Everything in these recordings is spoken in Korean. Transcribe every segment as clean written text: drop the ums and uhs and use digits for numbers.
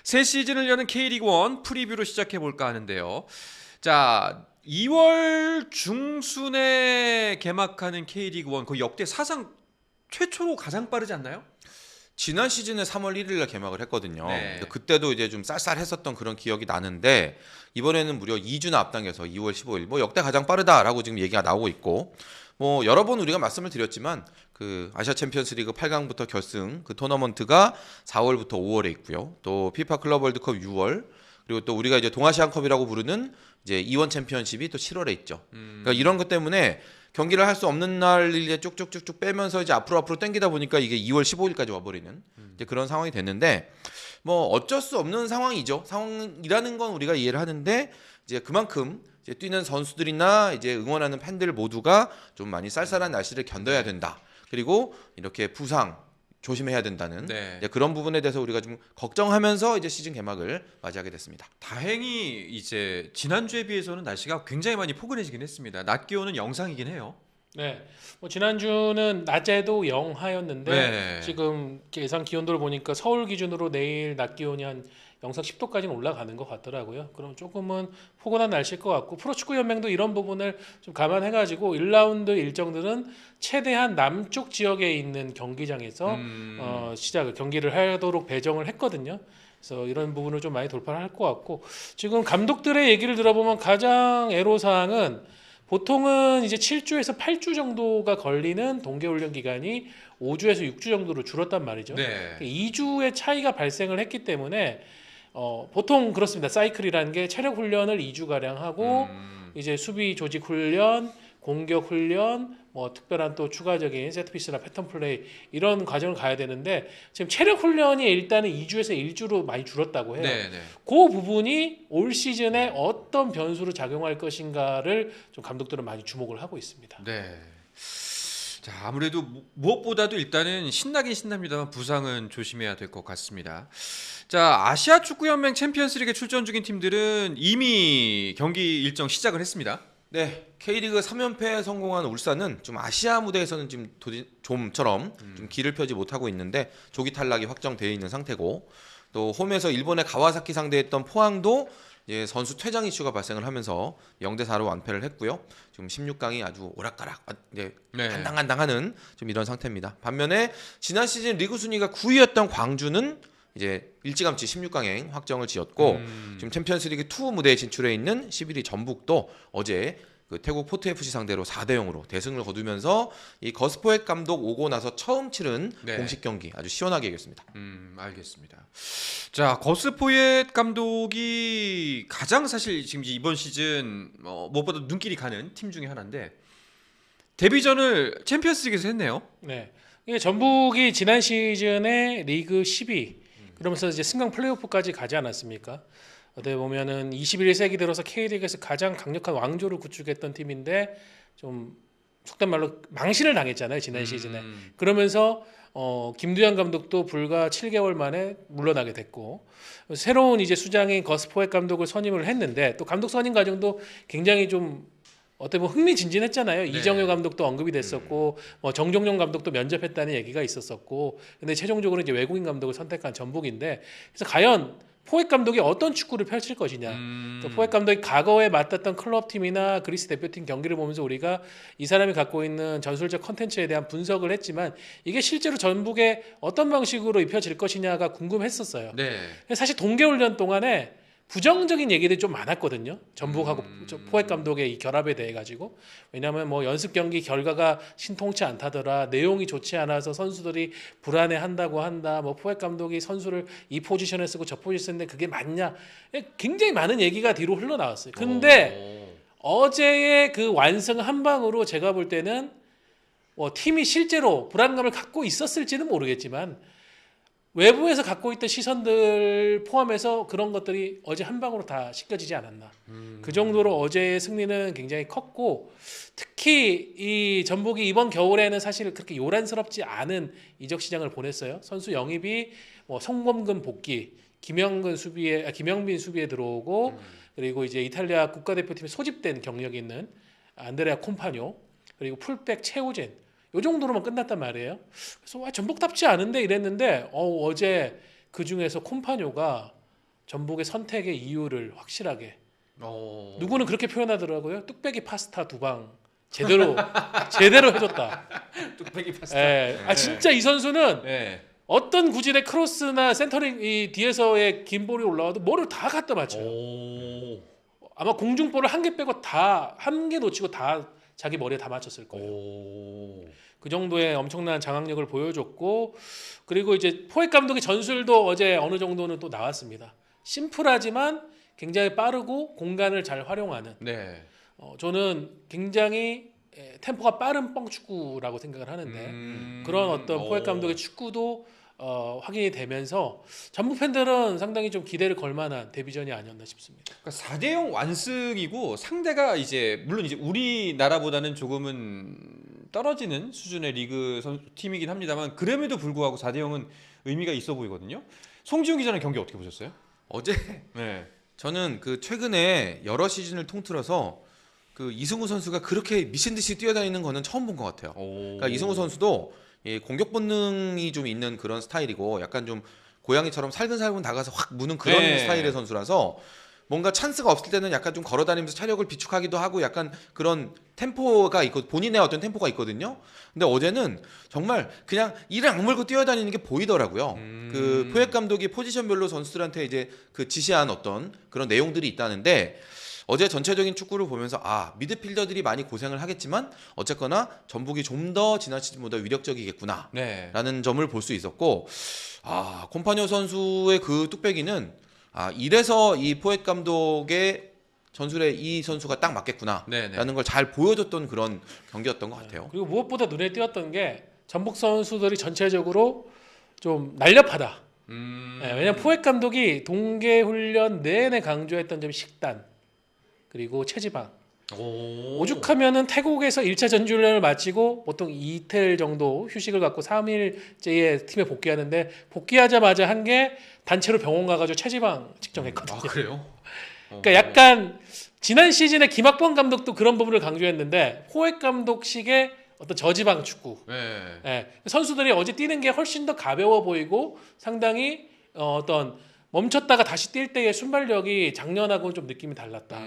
새 시즌을 여는 K리그1 프리뷰로 시작해볼까 하는데요. 자, 2월 중순에 개막하는 K리그1 거의 역대 사상 최초로 가장 빠르지 않나요? 지난 시즌에 3월 1일 날 개막을 했거든요. 네. 그때도 이제 좀 쌀쌀했었던 그런 기억이 나는데 이번에는 무려 2주나 앞당겨서 2월 15일 뭐 역대 가장 빠르다라고 지금 얘기가 나오고 있고 뭐 여러 번 우리가 말씀을 드렸지만 그 아시아 챔피언스리그 8강부터 결승 그 토너먼트가 4월부터 5월에 있고요. 또 피파 클럽 월드컵 6월 그리고 또 우리가 이제 동아시안컵이라고 부르는 이제 이원 챔피언십이 또 7월에 있죠. 그러니까 이런 것 때문에 경기를 할 수 없는 날 이제 쭉쭉쭉쭉 빼면서 이제 앞으로 당기다 보니까 이게 2월 15일까지 와버리는 이제 그런 상황이 됐는데 뭐 어쩔 수 없는 상황이죠. 상황이라는 건 우리가 이해를 하는데 이제 그만큼 이제 뛰는 선수들이나 이제 응원하는 팬들 모두가 좀 많이 쌀쌀한 날씨를 견뎌야 된다. 그리고 이렇게 부상 조심해야 된다는 이제 그런 부분에 대해서 우리가 좀 걱정하면서 이제 시즌 개막을 맞이하게 됐습니다. 다행히 이제 지난주에 비해서는 날씨가 굉장히 많이 포근해지긴 했습니다. 낮 기온은 영상이긴 해요. 네, 뭐 지난주는 낮에도 영하였는데 네. 지금 예상 기온도를 보니까 서울 기준으로 내일 낮 기온이 한 영상 10도까지는 올라가는 것 같더라고요. 그럼 조금은 포근한 날씨일 것 같고 프로축구연맹도 이런 부분을 좀 감안해가지고 1라운드 일정들은 최대한 남쪽 지역에 있는 경기장에서 경기를 하도록 배정을 했거든요. 그래서 이런 부분을 좀 많이 돌파를 할 것 같고 지금 감독들의 얘기를 들어보면 가장 애로사항은 보통은 이제 7주에서 8주 정도가 걸리는 동계훈련 기간이 5주에서 6주 정도로 줄었단 말이죠. 네. 2주의 차이가 발생을 했기 때문에 보통 그렇습니다. 사이클이라는 게 체력 훈련을 2주 가량 하고 이제 수비 조직 훈련, 공격 훈련, 뭐 특별한 또 추가적인 세트피스나 패턴 플레이 이런 과정을 가야 되는데 지금 체력 훈련이 일단은 2주에서 1주로 많이 줄었다고 해요. 네. 그 부분이 올 시즌에 어떤 변수로 작용할 것인가를 좀 감독들은 많이 주목을 하고 있습니다. 네. 자, 아무래도 무엇보다도 일단은 신나긴 신납니다만 부상은 조심해야 될 것 같습니다. 자, 아시아 축구연맹 챔피언스리그에 출전 중인 팀들은 이미 경기 일정 시작을 했습니다. 네, K리그 3연패에 성공한 울산은 좀 아시아 무대에서는 지금 좀처럼 좀 길을 펴지 못하고 있는데 조기 탈락이 확정되어 있는 상태고 또 홈에서 일본의 가와사키 상대했던 포항도 이제 선수 퇴장 이슈가 발생을 하면서 0대4로 완패를 했고요. 지금 16강이 아주 오락가락 한당한당하는 좀 이런 상태입니다. 반면에 지난 시즌 리그 순위가 9위였던 광주는 이제 일찌감치 16강행 확정을 지었고 지금 챔피언스리그 2 무대에 진출해 있는 11위 전북도 어제 그 태국 포트 FC 상대로 4대 0으로 대승을 거두면서 이 거스포엣 감독 오고 나서 처음 치른 공식 경기 아주 시원하게 이겼습니다. 알겠습니다. 자, 거스포엣 감독이 가장 사실 지금 이번 시즌 무엇보다 눈길이 가는 팀 중에 하나인데 데뷔전을 챔피언스리그에서 했네요. 네, 이게 전북이 지난 시즌에 리그 10위 그러면서 이제 승강 플레이오프까지 가지 않았습니까? 어떻게 보면은 21세기 들어서 K리그에서 가장 강력한 왕조를 구축했던 팀인데 좀 속된 말로 망신을 당했잖아요 지난 시즌에. 그러면서 김두현 감독도 불과 7개월 만에 물러나게 됐고 새로운 이제 수장인 거스포엣 감독을 선임을 했는데 또 감독 선임 과정도 굉장히 좀 어떻게 보면 흥미진진했잖아요. 이정효 감독도 언급이 됐었고, 뭐 정종용 감독도 면접했다는 얘기가 있었었고, 근데 최종적으로 이제 외국인 감독을 선택한 전북인데, 그래서 과연 포획 감독이 어떤 축구를 펼칠 것이냐. 또 포획 감독이 과거에 맡았던 클럽 팀이나 그리스 대표팀 경기를 보면서 우리가 이 사람이 갖고 있는 전술적 컨텐츠에 대한 분석을 했지만 이게 실제로 전북에 어떤 방식으로 입혀질 것이냐가 궁금했었어요. 사실 동계훈련 동안에 부정적인 얘기들이 좀 많았거든요. 전북하고 포획 감독의 이 결합에 대해 가지고 왜냐하면 뭐 연습 경기 결과가 신통치 않다더라, 내용이 좋지 않아서 선수들이 불안해한다고 한다, 뭐 포획 감독이 선수를 이 포지션에 쓰고 저 포지션인데 그게 맞냐, 굉장히 많은 얘기가 뒤로 흘러나왔어요. 근데 어제의 그 완승 한 방으로 제가 볼 때는 팀이 실제로 불안감을 갖고 있었을지는 모르겠지만. 외부에서 갖고 있던 시선들 포함해서 그런 것들이 어제 한 방으로 다 씻겨지지 않았나. 그 정도로 어제의 승리는 굉장히 컸고 특히 이 전북이 이번 겨울에는 사실 그렇게 요란스럽지 않은 이적 시장을 보냈어요. 선수 영입이 송범근 복귀, 김영빈 수비에 들어오고 그리고 이제 이탈리아 국가대표팀에 소집된 경력이 있는 안드레아 콤파뇨 그리고 풀백 최우진 이 정도로만 끝났단 말이에요. 그래서 전북답지 않은데 이랬는데 어제 그 중에서 콤파뇨가 전북의 선택의 이유를 확실하게 누구는 누구는 그렇게 표현하더라고요. 뚝배기 파스타 두 방 제대로 제대로 해줬다. 뚝배기 파스타. 예. 아 진짜 이 선수는 네. 어떤 구질의 크로스나 센터링 이 뒤에서의 긴 볼이 올라와도 뭐를 다 갖다 맞춰요. 오. 아마 공중볼을 한 개 빼고 다 한 개 놓치고 다 자기 머리에 다 맞췄을 거예요. 오. 그 정도의 엄청난 장악력을 보여줬고 그리고 이제 포획 감독의 전술도 어제 어느 정도는 또 나왔습니다. 심플하지만 굉장히 빠르고 공간을 잘 활용하는 네. 저는 굉장히 템포가 빠른 뻥축구라고 생각을 하는데 그런 어떤 포획 감독의 축구도 확인이 되면서 전북 팬들은 상당히 좀 기대를 걸 만한 데뷔전이 아니었나 싶습니다. 그러니까 4대0 완승이고 상대가 이제 물론 이제 우리나라보다는 조금은 떨어지는 수준의 리그 팀이긴 합니다만 그럼에도 불구하고 4대0은 의미가 있어 보이거든요. 송지훈 기자는 경기 어떻게 보셨어요? 어제 네. 저는 그 최근에 여러 시즌을 통틀어서 그 이승우 선수가 그렇게 미친 듯이 뛰어다니는 거는 처음 본 것 같아요. 그러니까 이승우 선수도 공격 본능이 좀 있는 그런 스타일이고 약간 좀 고양이처럼 살근살근 다가서 확 무는 그런 네. 스타일의 선수라서 뭔가 찬스가 없을 때는 약간 좀 걸어다니면서 차력을 비축하기도 하고 약간 그런 템포가 있고 본인의 어떤 템포가 있거든요. 근데 어제는 정말 그냥 이를 악물고 뛰어다니는 게 보이더라고요. 그 포획 감독이 포지션별로 선수들한테 이제 그 지시한 어떤 그런 내용들이 있다는데 어제 전체적인 축구를 보면서 미드필더들이 많이 고생을 하겠지만 어쨌거나 전북이 좀 더 지난 시즌보다 위력적이겠구나 네. 라는 점을 볼 수 있었고 콤파뇨 선수의 그 뚝배기는 이래서 이 포획 감독의 전술에 이 선수가 딱 맞겠구나 네네. 라는 걸 잘 보여줬던 그런 경기였던 것 같아요. 그리고 무엇보다 눈에 띄었던 게 전북 선수들이 전체적으로 좀 날렵하다. 왜냐면 포획 감독이 동계 훈련 내내 강조했던 점이 식단 그리고 체지방. 오죽하면은 태국에서 1차 전지훈련을 마치고 보통 이틀 정도 휴식을 갖고 3일째에 팀에 복귀하는데 복귀하자마자 한 게 단체로 병원 가가지고 체지방 측정했거든요. 그래요? 그러니까 약간 지난 시즌에 김학범 감독도 그런 부분을 강조했는데 포획 감독식의 어떤 저지방 축구. 네. 선수들이 어제 뛰는 게 훨씬 더 가벼워 보이고 상당히 어떤 멈췄다가 다시 뛸 때의 순발력이 작년하고는 좀 느낌이 달랐다.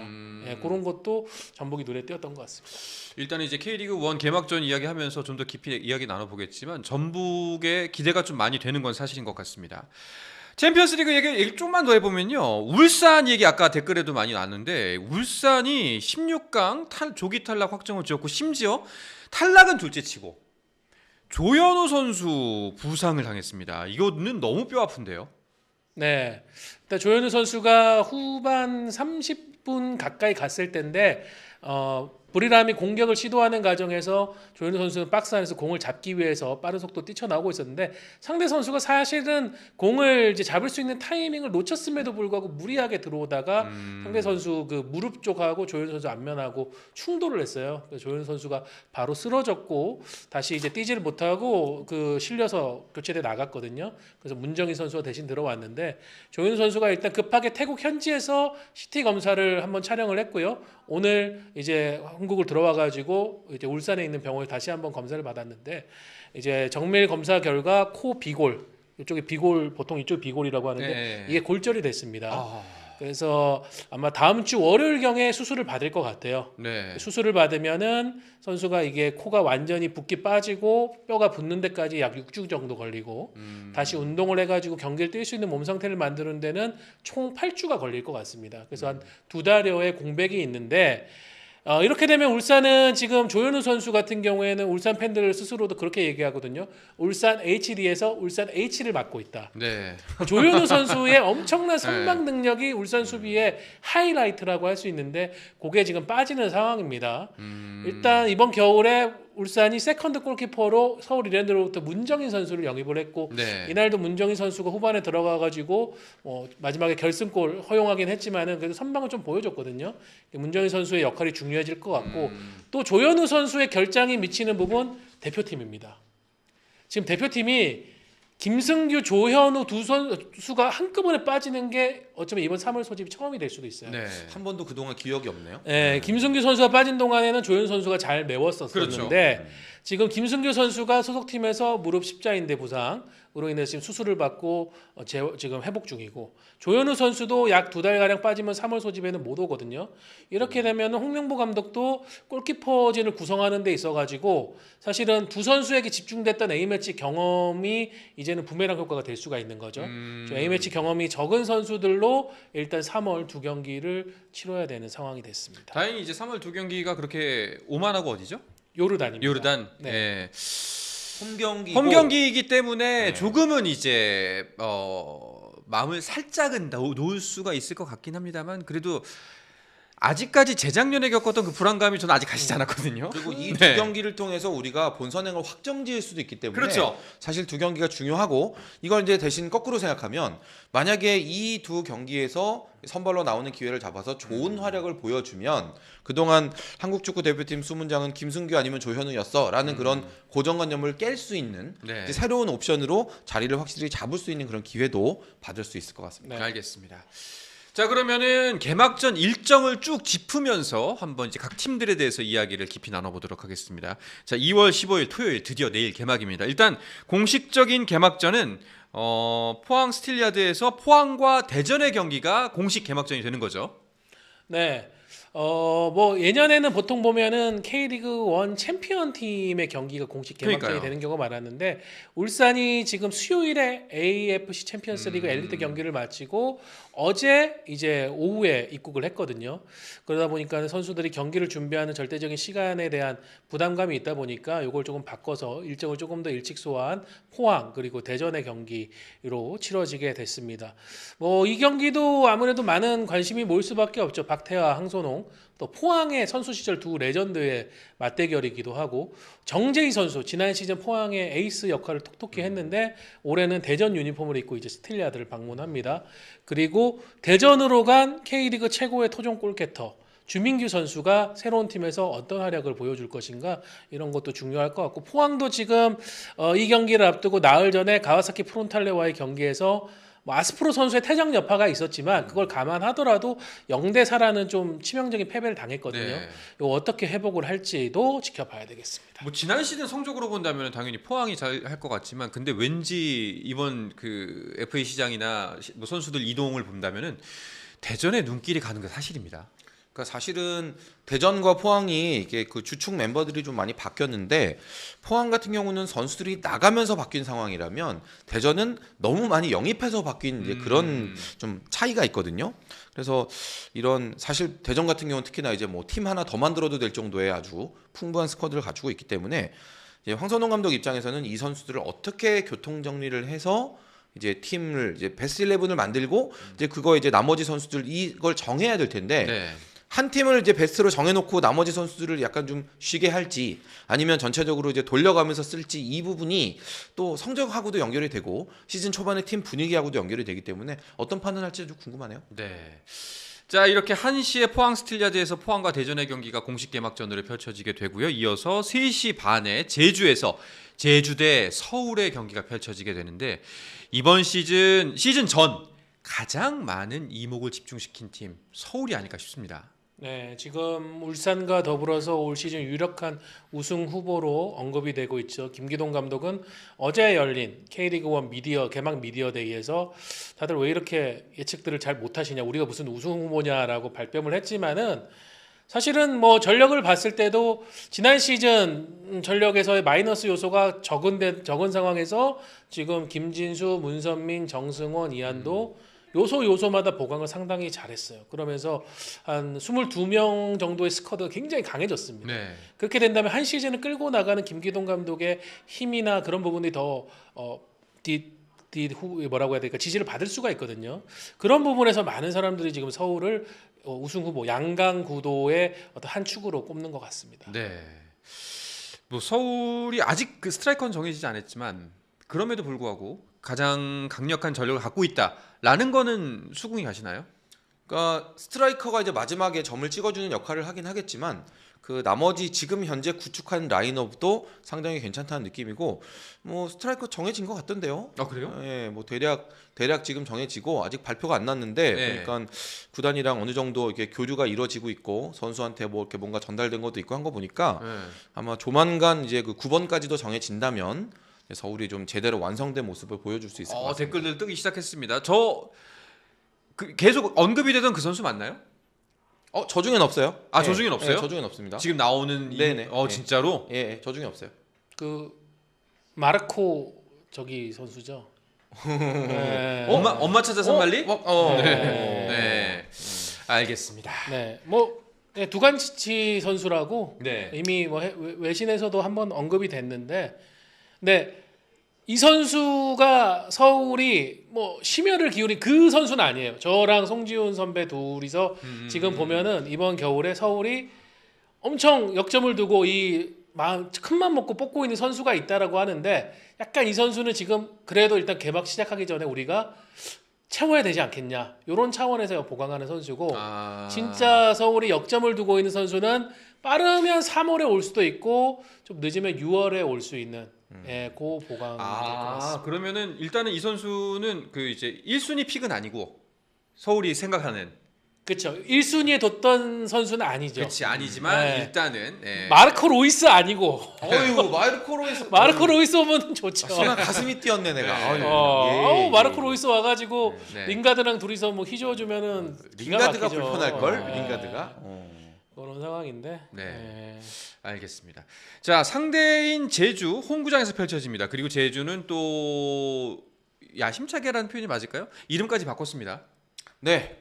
그런 것도 전북이 눈에 띄었던 것 같습니다. 일단은 이제 K리그 1 개막전 이야기하면서 좀 더 깊이 이야기 나눠보겠지만 전북의 기대가 좀 많이 되는 건 사실인 것 같습니다. 챔피언스리그 얘기 좀만 더 해보면요. 울산 얘기 아까 댓글에도 많이 나왔는데 울산이 16강 조기 탈락 확정을 지었고 심지어 탈락은 둘째치고 조현우 선수 부상을 당했습니다. 이거는 너무 뼈 아픈데요. 네, 일단 조현우 선수가 후반 30분 가까이 갔을 때인데 브리람이 공격을 시도하는 과정에서 조현우 선수는 박스 안에서 공을 잡기 위해서 빠른 속도 뛰쳐나오고 있었는데 상대 선수가 사실은 공을 이제 잡을 수 있는 타이밍을 놓쳤음에도 불구하고 무리하게 들어오다가 상대 선수 그 무릎 쪽하고 조현우 선수 앞면하고 충돌을 했어요. 그래서 조현우 선수가 바로 쓰러졌고 다시 이제 뛰지를 못하고 그 실려서 교체돼 나갔거든요. 그래서 문정희 선수가 대신 들어왔는데 조현우 선수가 일단 급하게 태국 현지에서 CT 검사를 한번 촬영을 했고요. 오늘 이제 한국을 들어와 가지고 이제 울산에 있는 병원에 다시 한번 검사를 받았는데 이제 정밀 검사 결과 코 비골 이쪽에 비골 보통 이쪽 비골이라고 하는데 네. 이게 골절이 됐습니다. 그래서 아마 다음 주 월요일경에 수술을 받을 것 같아요. 네. 수술을 받으면은 선수가 이게 코가 완전히 붓기 빠지고 뼈가 붙는 데까지 약 6주 정도 걸리고 다시 운동을 해가지고 경기를 뛸 수 있는 몸 상태를 만드는 데는 총 8주가 걸릴 것 같습니다. 그래서 한 2달여의 공백이 있는데 이렇게 되면 울산은 지금 조현우 선수 같은 경우에는 울산 팬들 스스로도 그렇게 얘기하거든요. 울산 HD에서 울산 H를 맡고 있다. 네. 조현우 선수의 엄청난 선방 능력이 울산 수비의 하이라이트라고 할 수 있는데 그게 지금 빠지는 상황입니다. 일단 이번 겨울에 울산이 세컨드 골키퍼로 서울 이랜드로부터 문정인 선수를 영입을 했고 네. 이날도 문정인 선수가 후반에 들어가가지고 마지막에 결승골 허용하긴 했지만은 그래도 선방을 좀 보여줬거든요. 문정인 선수의 역할이 중요해질 것 같고 또 조현우 선수의 결장이 미치는 부분 대표팀입니다. 지금 대표팀이 김승규, 조현우 두 선수가 한꺼번에 빠지는 게 어쩌면 이번 3월 소집이 처음이 될 수도 있어요. 네. 한 번도 그동안 기억이 없네요. 네, 김승규 선수가 빠진 동안에는 조현 선수가 잘 메웠었었는데 그렇죠. 지금 김승규 선수가 소속팀에서 무릎 십자인대 부상으로 인해서 지금 수술을 받고 지금 회복 중이고 조현우 선수도 약 2달가량 빠지면 3월 소집에는 못 오거든요. 이렇게 되면 홍명보 감독도 골키퍼진을 구성하는 데 있어가지고 사실은 두 선수에게 집중됐던 A매치 경험이 이제는 부메랑 효과가 될 수가 있는 거죠. A매치 경험이 적은 선수들로 일단 3월 두 경기를 치러야 되는 상황이 됐습니다. 다행히 이제 3월 두 경기가 그렇게 오만하고 어디죠? 요르단입니다. 요르단. 네. 네. 홈 경기이기 때문에 네. 조금은 이제 마음을 살짝은 놓을 수가 있을 것 같긴 합니다만 그래도 아직까지 재작년에 겪었던 그 불안감이 저는 아직 가시지 않았거든요. 그리고 이 두 네. 경기를 통해서 우리가 본선행을 확정지을 수도 있기 때문에 그렇죠. 사실 두 경기가 중요하고 이걸 이제 대신 거꾸로 생각하면 만약에 이 두 경기에서 선발로 나오는 기회를 잡아서 좋은 활약을 보여주면 그동안 한국 축구 대표팀 수문장은 김승규 아니면 조현우였어라는 그런 고정관념을 깰 수 있는 네. 이제 새로운 옵션으로 자리를 확실히 잡을 수 있는 그런 기회도 받을 수 있을 것 같습니다. 네. 알겠습니다. 자 그러면은 개막전 일정을 쭉 짚으면서 한번 이제 각 팀들에 대해서 이야기를 깊이 나눠보도록 하겠습니다. 자 2월 15일 토요일 드디어 내일 개막입니다. 일단 공식적인 개막전은 포항 스틸리아드에서 포항과 대전의 경기가 공식 개막전이 되는 거죠. 네. 뭐 예년에는 보통 보면은 K리그 1 챔피언 팀의 경기가 공식 개막전이 그러니까요. 되는 경우가 많았는데 울산이 지금 수요일에 AFC 챔피언스리그 엘리트 경기를 마치고 어제 이제 오후에 입국을 했거든요. 그러다 보니까 선수들이 경기를 준비하는 절대적인 시간에 대한 부담감이 있다 보니까 이걸 조금 바꿔서 일정을 조금 더 일찍 소화한 포항 그리고 대전의 경기로 치러지게 됐습니다. 뭐 이 경기도 아무래도 많은 관심이 모일 수밖에 없죠. 박태하, 항소농 또 포항의 선수 시절 두 레전드의 맞대결이기도 하고 정재희 선수 지난 시즌 포항의 에이스 역할을 톡톡히 했는데 올해는 대전 유니폼을 입고 이제 스틸리아드를 방문합니다. 그리고 대전으로 간 K리그 최고의 토종 골캐터 주민규 선수가 새로운 팀에서 어떤 활약을 보여줄 것인가 이런 것도 중요할 것 같고 포항도 지금 이 경기를 앞두고 나흘 전에 가와사키 프론탈레와의 경기에서 뭐 아스프로 선수의 퇴장 여파가 있었지만 그걸 감안하더라도 0대4라는 좀 치명적인 패배를 당했거든요. 네. 이거 어떻게 회복을 할지도 지켜봐야 되겠습니다. 뭐 지난 시즌 성적으로 본다면 당연히 포항이 잘 할 것 같지만 근데 왠지 이번 그 FA 시장이나 뭐 선수들 이동을 본다면은 대전에 눈길이 가는 게 사실입니다. 그러니까 사실은 대전과 포항이 이게 그 주축 멤버들이 좀 많이 바뀌었는데 포항 같은 경우는 선수들이 나가면서 바뀐 상황이라면 대전은 너무 많이 영입해서 바뀐 이제 그런 좀 차이가 있거든요. 그래서 이런 사실 대전 같은 경우는 특히나 이제 뭐 팀 하나 더 만들어도 될 정도의 아주 풍부한 스쿼드를 가지고 있기 때문에 이제 황선홍 감독 입장에서는 이 선수들을 어떻게 교통 정리를 해서 이제 팀을 이제 베스트 11을 만들고 이제 그거 이제 나머지 선수들 이걸 정해야 될 텐데 네. 한 팀을 이제 베스트로 정해놓고 나머지 선수들을 약간 좀 쉬게 할지 아니면 전체적으로 이제 돌려가면서 쓸지 이 부분이 또 성적하고도 연결이 되고 시즌 초반에 팀 분위기하고도 연결이 되기 때문에 어떤 판단할지 좀 궁금하네요. 네. 자 이렇게 1시에 포항 스틸리아드에서 포항과 대전의 경기가 공식 개막전으로 펼쳐지게 되고요. 이어서 3시 반에 제주에서 제주 대 서울의 경기가 펼쳐지게 되는데 이번 시즌 전 가장 많은 이목을 집중시킨 팀 서울이 아닐까 싶습니다. 네, 지금 울산과 더불어서 올 시즌 유력한 우승 후보로 언급이 되고 있죠. 김기동 감독은 어제 열린 K리그 1 개막 미디어 데이에서 다들 왜 이렇게 예측들을 잘 못하시냐, 우리가 무슨 우승 후보냐라고 발뺌을 했지만은 사실은 뭐 전력을 봤을 때도 지난 시즌 전력에서의 마이너스 요소가 적은 상황에서 지금 김진수, 문선민, 정승원, 이한도 요소마다 보강을 상당히 잘했어요. 그러면서 한 22명 정도의 스쿼드가 굉장히 강해졌습니다. 네. 그렇게 된다면 한 시즌을 끌고 나가는 김기동 감독의 힘이나 그런 부분이 더 뭐라고 해야 될까 지지를 받을 수가 있거든요. 그런 부분에서 많은 사람들이 지금 서울을 우승 후보 양강 구도의 어떤 한 축으로 꼽는 것 같습니다. 네. 뭐 서울이 아직 그 스트라이커는 정해지지 않았지만 그럼에도 불구하고 가장 강력한 전력을 갖고 있다라는 거는 수긍이 가시나요? 그러니까 스트라이커가 이제 마지막에 점을 찍어주는 역할을 하긴 하겠지만 그 그 나머지 지금 현재 구축한 라인업도 상당히 괜찮다는 느낌이고 뭐 스트라이커 정해진 것 같던데요. 아 그래요? 예, 뭐 대략 지금 정해지고 아직 발표가 안 났는데 네. 그러니까 구단이랑 어느 정도 이렇게 교류가 이루어지고 있고 선수한테 뭐 이렇게 뭔가 전달된 것도 있고 한 거 보니까 네. 아마 조만간 이제 그 9번까지도 정해진다면 서울이 좀 제대로 완성된 모습을 보여줄 수 있을 것 같습니다. 댓글들 뜨기 시작했습니다. 계속 언급이 되던 그 선수 맞나요? 저 중엔 없어요. 아, 저 중엔 없어요? 저 중엔 없습니다. 지금 나오는 네네. 진짜로? 저 중엔 없어요. 그 마르코 저기 선수죠. 네. 엄마 찾아 산말리? 네. 알겠습니다. 네, 뭐 네, 두간치치 선수라고 네. 이미 뭐 외신에서도 한번 언급이 됐는데, 네. 이 선수가 서울이 뭐 심혈을 기울인 그 선수는 아니에요. 저랑 송지훈 선배 둘이서 지금 보면은 이번 겨울에 서울이 엄청 역점을 두고 큰맘 먹고 뽑고 있는 선수가 있다라고 하는데, 약간 이 선수는 지금 그래도 일단 개막 시작하기 전에 우리가 채워야 되지 않겠냐, 이런 차원에서 보강하는 선수고, 진짜 서울이 역점을 두고 있는 선수는 빠르면 3월에 올 수도 있고 좀 늦으면 6월에 올 수 있는 그 보강. 그러면은 일단은 이 선수는 그 이제 1순위 픽은 아니고 서울이 생각하는. 그렇죠. 1순위에 뒀던 선수는 아니죠. 그렇지, 아니지만 네. 일단은 마르코 로이스 아니고. 어이구 마르코 로이스. 마르코 로이스 오면 좋죠. 순간 가슴이 뛰었네 내가. 마르코 로이스 와가지고 네. 링가드랑 둘이서 뭐 휘저어 주면은 링가드가 불편할 걸. 링가드가. 그런 상황인데. 네. 알겠습니다. 자, 상대인 제주 홈구장에서 펼쳐집니다. 그리고 제주는 또 야심차게라는 표현이 맞을까요? 이름까지 바꿨습니다. 네,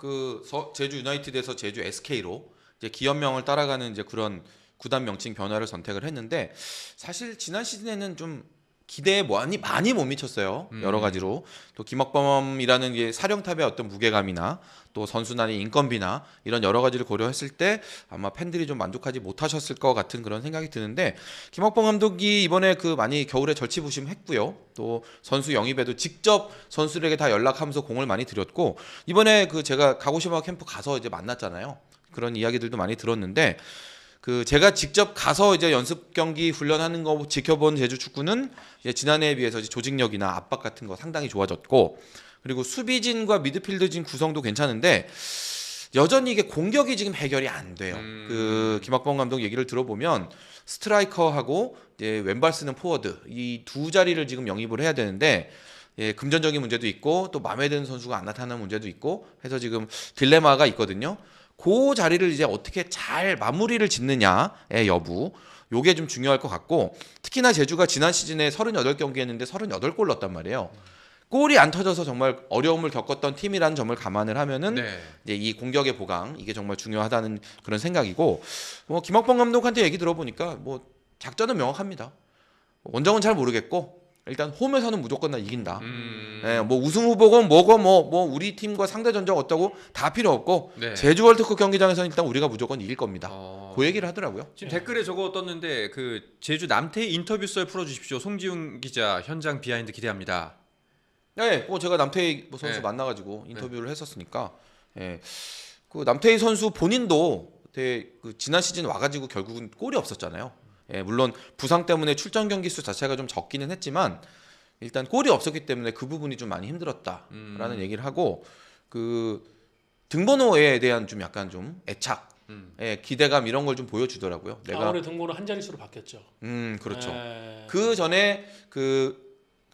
제주 유나이티드에서 제주 SK로 이제 기업명을 따라가는 이제 그런 구단 명칭 변화를 선택을 했는데, 사실 지난 시즌에는 좀 기대에 많이 못 미쳤어요. 여러 가지로. 또 김학범이라는 게 사령탑의 어떤 무게감이나 또 선수단의 인건비나 이런 여러 가지를 고려했을 때 아마 팬들이 좀 만족하지 못하셨을 것 같은 그런 생각이 드는데, 김학범 감독이 이번에 많이 겨울에 절치부심했고요. 또 선수 영입에도 직접 선수들에게 다 연락하면서 공을 많이 들였고, 이번에 제가 가고시마 캠프 가서 이제 만났잖아요. 그런 이야기들도 많이 들었는데, 제가 직접 가서 이제 연습 경기 훈련하는 거 지켜본 제주 축구는 이제 지난해에 비해서 이제 조직력이나 압박 같은 거 상당히 좋아졌고, 그리고 수비진과 미드필드진 구성도 괜찮은데 여전히 이게 공격이 지금 해결이 안 돼요. 김학범 감독 얘기를 들어보면 스트라이커하고 이제 왼발 쓰는 포워드 이 두 자리를 지금 영입을 해야 되는데, 금전적인 문제도 있고 또 마음에 드는 선수가 안 나타나는 문제도 있고 해서 지금 딜레마가 있거든요. 그 자리를 이제 어떻게 잘 마무리를 짓느냐의 여부, 요게 좀 중요할 것 같고, 특히나 제주가 지난 시즌에 38경기 했는데 38골 넣었단 말이에요. 골이 안 터져서 정말 어려움을 겪었던 팀이라는 점을 감안을 하면은 이제 이 공격의 보강 이게 정말 중요하다는 그런 생각이고, 뭐 김학범 감독한테 얘기 들어보니까 뭐 작전은 명확합니다. 원정은 잘 모르겠고 일단 홈에서는 무조건 나 이긴다. 뭐 우승 후보건 뭐고 뭐 우리 팀과 상대 전적 어떠고 다 필요 없고 제주 월드컵 경기장에서는 일단 우리가 무조건 이길 겁니다. 그 얘기를 하더라고요. 지금 댓글에 저거 떴는데 제주 남태희 인터뷰 썰 풀어주십시오. 송지훈 기자 현장 비하인드 기대합니다. 네, 제가 남태희 선수 만나가지고 인터뷰를 했었으니까, 남태희 선수 본인도 되게 지난 시즌 와가지고 결국은 골이 없었잖아요. 물론 부상 때문에 출전 경기 수 자체가 좀 적기는 했지만 일단 골이 없었기 때문에 그 부분이 좀 많이 힘들었다라는 얘기를 하고, 등번호에 대한 좀 약간 좀 애착, 기대감 이런 걸 좀 보여주더라고요. 올해 등번호 한 자릿수로 바뀌었죠. 그렇죠. 그 전에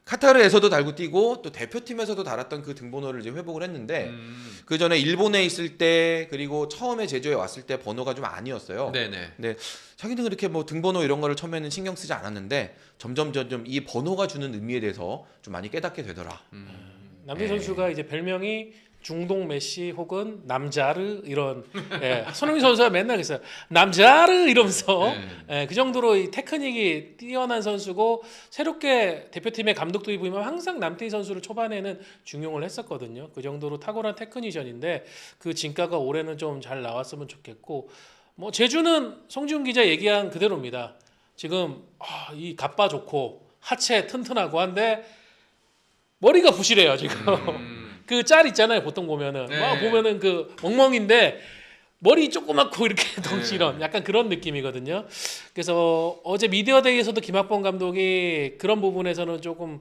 카타르에서도 달고 뛰고 또 대표팀에서도 달았던 그 등번호를 이제 회복을 했는데, 그 전에 일본에 있을 때 그리고 처음에 제주에 왔을 때 번호가 좀 아니었어요. 근데 자기는 그렇게 뭐 등번호 이런 거를 처음에는 신경 쓰지 않았는데 점점 이 번호가 주는 의미에 대해서 좀 많이 깨닫게 되더라. 남태 선수가 이제 별명이 중동 메시 혹은 남자르 이런, 손흥민 선수가 맨날 그랬어요. 남자르 이러면서 그 정도로 이 테크닉이 뛰어난 선수고, 새롭게 대표팀의 감독 도입이면 항상 남태희 선수를 초반에는 중용을 했었거든요. 그 정도로 탁월한 테크니션인데 그 진가가 올해는 좀 잘 나왔으면 좋겠고, 뭐 제주는 송지훈 기자 얘기한 그대로입니다. 지금 이 갑바 좋고 하체 튼튼하고 한데 머리가 부실해요 지금. 그 짤 있잖아요. 보통 보면은 막 보면은 그 멍멍인데 머리 조그맣고 이렇게 덩치런 약간 그런 느낌이거든요. 그래서 어제 미디어데이에서도 김학범 감독이 그런 부분에서는 조금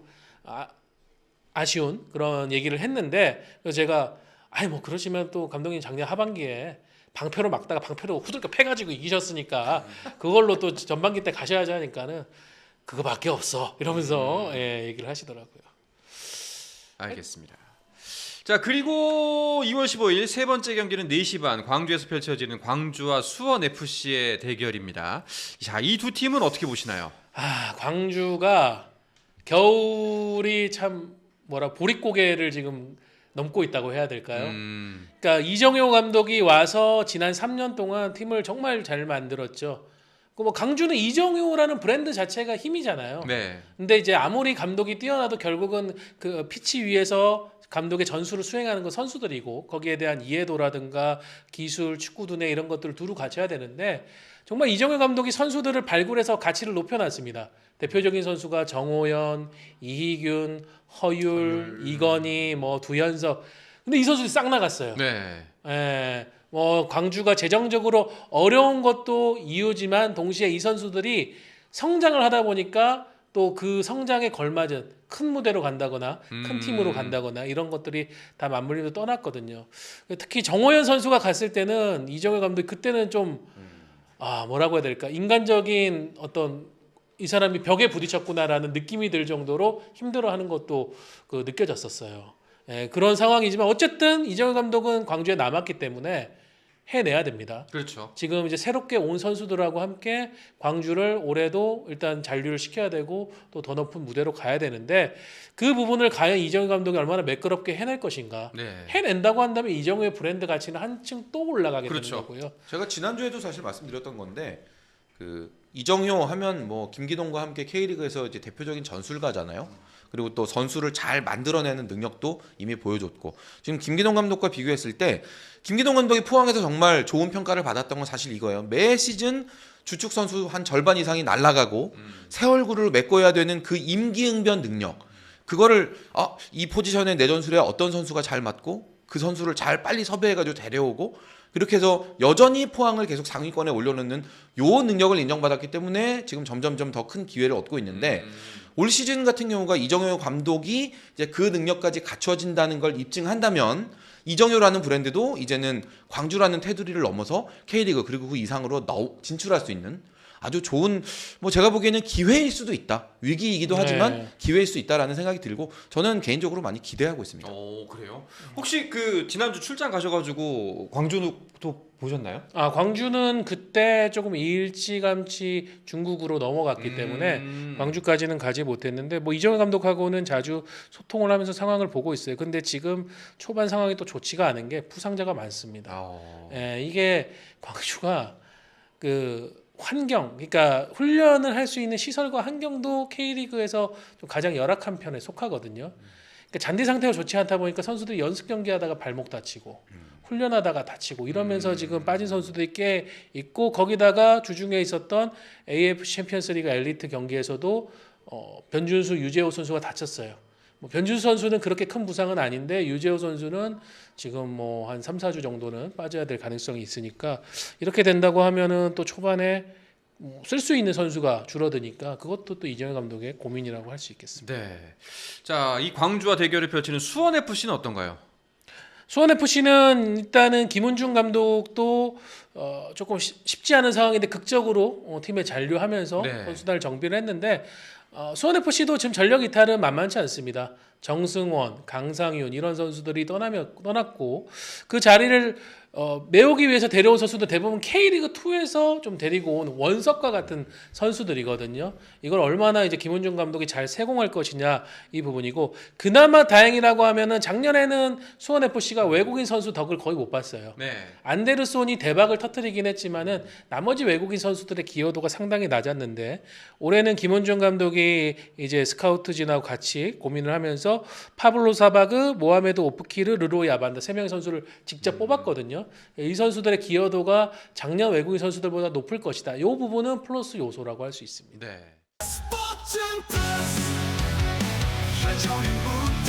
아쉬운 그런 얘기를 했는데, 그래서 제가 아니 뭐 그러시면 또 감독님 작년 하반기에 방패로 막다가 방패로 후들겨 패가지고 이기셨으니까 그걸로 또 전반기 때 가셔야지 하니까는 그거밖에 없어 이러면서 예, 얘기를 하시더라고요. 알겠습니다. 자, 그리고 2월 15일 세 번째 경기는 4시 반 광주에서 펼쳐지는 광주와 수원 FC의 대결입니다. 자, 이 두 팀은 어떻게 보시나요? 광주가 겨울이 참 보릿고개를 지금 넘고 있다고 해야 될까요? 그러니까 이정효 감독이 와서 지난 3년 동안 팀을 정말 잘 만들었죠. 뭐 강주는 이정효라는 브랜드 자체가 힘이잖아요. 네. 근데 이제 아무리 감독이 뛰어나도 결국은 그 피치 위에서 감독의 전술을 수행하는 건 선수들이고 거기에 대한 이해도라든가 기술, 축구 두뇌 이런 것들을 두루 갖춰야 되는데 정말 이정효 감독이 선수들을 발굴해서 가치를 높여놨습니다. 대표적인 선수가 정호연, 이희균, 허율, 이건희, 뭐 두현석. 근데 이 선수들이 싹 나갔어요. 네. 예, 뭐 광주가 재정적으로 어려운 것도 이유지만 동시에 이 선수들이 성장을 하다 보니까 또 그 성장에 걸맞은 큰 무대로 간다거나 큰 팀으로 간다거나 이런 것들이 다 맞물리면서 떠났거든요. 특히 정호연 선수가 갔을 때는 이정효 감독이 그때는 좀 뭐라고 해야 될까, 인간적인 어떤 이 사람이 벽에 부딪혔구나라는 느낌이 들 정도로 힘들어하는 것도 느껴졌었어요. 예, 그런 상황이지만 어쨌든 이정효 감독은 광주에 남았기 때문에 해내야 됩니다. 그렇죠. 지금 이제 새롭게 온 선수들하고 함께 광주를 올해도 일단 잔류를 시켜야 되고 또 더 높은 무대로 가야 되는데 그 부분을 과연 이정효 감독이 얼마나 매끄럽게 해낼 것인가. 네. 해낸다고 한다면 이정효의 브랜드 가치는 한층 또 올라가게 그렇죠. 되는 거고요. 제가 지난주에도 사실 말씀드렸던 건데 그 이정효 하면 뭐 김기동과 함께 K리그에서 이제 대표적인 전술가잖아요. 그리고 또 선수를 잘 만들어내는 능력도 이미 보여줬고 지금 김기동 감독과 비교했을 때 김기동 감독이 포항에서 정말 좋은 평가를 받았던 건 사실 이거예요. 매 시즌 주축 선수 한 절반 이상이 날아가고 새 얼굴을 메꿔야 되는 그 임기응변 능력, 그거를 이 포지션에 내 전술에 어떤 선수가 잘 맞고 그 선수를 잘 빨리 섭외해가지고 데려오고 그렇게 해서 여전히 포항을 계속 상위권에 올려놓는 요 능력을 인정받았기 때문에 지금 점점점 더 큰 기회를 얻고 있는데 올 시즌 같은 경우가 이정효 감독이 이제 그 능력까지 갖춰진다는 걸 입증한다면 이정효라는 브랜드도 이제는 광주라는 테두리를 넘어서 K리그 그리고 그 이상으로 진출할 수 있는 아주 좋은, 뭐 제가 보기에는 기회일 수도 있다. 위기이기도 하지만 기회일 수 있다라는 생각이 들고 저는 개인적으로 많이 기대하고 있습니다. 오, 그래요? 혹시 그 지난주 출장 가셔가지고 광주도 보셨나요? 광주는 그때 조금 일찌감치 중국으로 넘어갔기 때문에 광주까지는 가지 못했는데 뭐 이정효 감독하고는 자주 소통을 하면서 상황을 보고 있어요. 근데 지금 초반 상황이 또 좋지가 않은 게 부상자가 많습니다. 이게 광주가 환경, 그러니까 훈련을 할 수 있는 시설과 환경도 K리그에서 좀 가장 열악한 편에 속하거든요. 그러니까 잔디 상태가 좋지 않다 보니까 선수들이 연습 경기하다가 발목 다치고 훈련하다가 다치고 이러면서 지금 빠진 선수들이 꽤 있고 거기다가 주중에 있었던 AFC 챔피언스리그 엘리트 경기에서도 변준수, 유재호 선수가 다쳤어요. 변준수 선수는 그렇게 큰 부상은 아닌데 유재호 선수는 지금 뭐 한 3, 4주 정도는 빠져야 될 가능성이 있으니까 이렇게 된다고 하면은 또 초반에 쓸 수 있는 선수가 줄어드니까 그것도 또 이정효 감독의 고민이라고 할 수 있겠습니다. 네. 자, 이 광주와 대결을 펼치는 수원 FC는 어떤가요? 수원 FC는 일단은 김은중 감독도 조금 쉽지 않은 상황인데 극적으로 팀에 잔류하면서 선수단을 정비를 했는데 수원 FC도 지금 전력 이탈은 만만치 않습니다. 정승원, 강상윤 이런 선수들이 떠났고 그 자리를 메우기 위해서 데려온 선수도 대부분 K리그 2에서 좀 데리고 온 원석과 같은 선수들이거든요. 이걸 얼마나 이제 김은중 감독이 잘 세공할 것이냐 이 부분이고 그나마 다행이라고 하면은 작년에는 수원 FC가 외국인 선수 덕을 거의 못 봤어요. 안데르손이 대박을 터뜨리긴 했지만은 나머지 외국인 선수들의 기여도가 상당히 낮았는데 올해는 김은중 감독이 이제 스카우트진하고 같이 고민을 하면서 파블로 사바그, 모하메드 오프키르, 르로 야반다 3명의 선수를 직접 뽑았거든요. 이 선수들의 기여도가 작년 외국인 선수들보다 높을 것이다. 이 부분은 플러스 요소라고 할 수 있습니다. 네. 스포츠 플러스 한정의 무대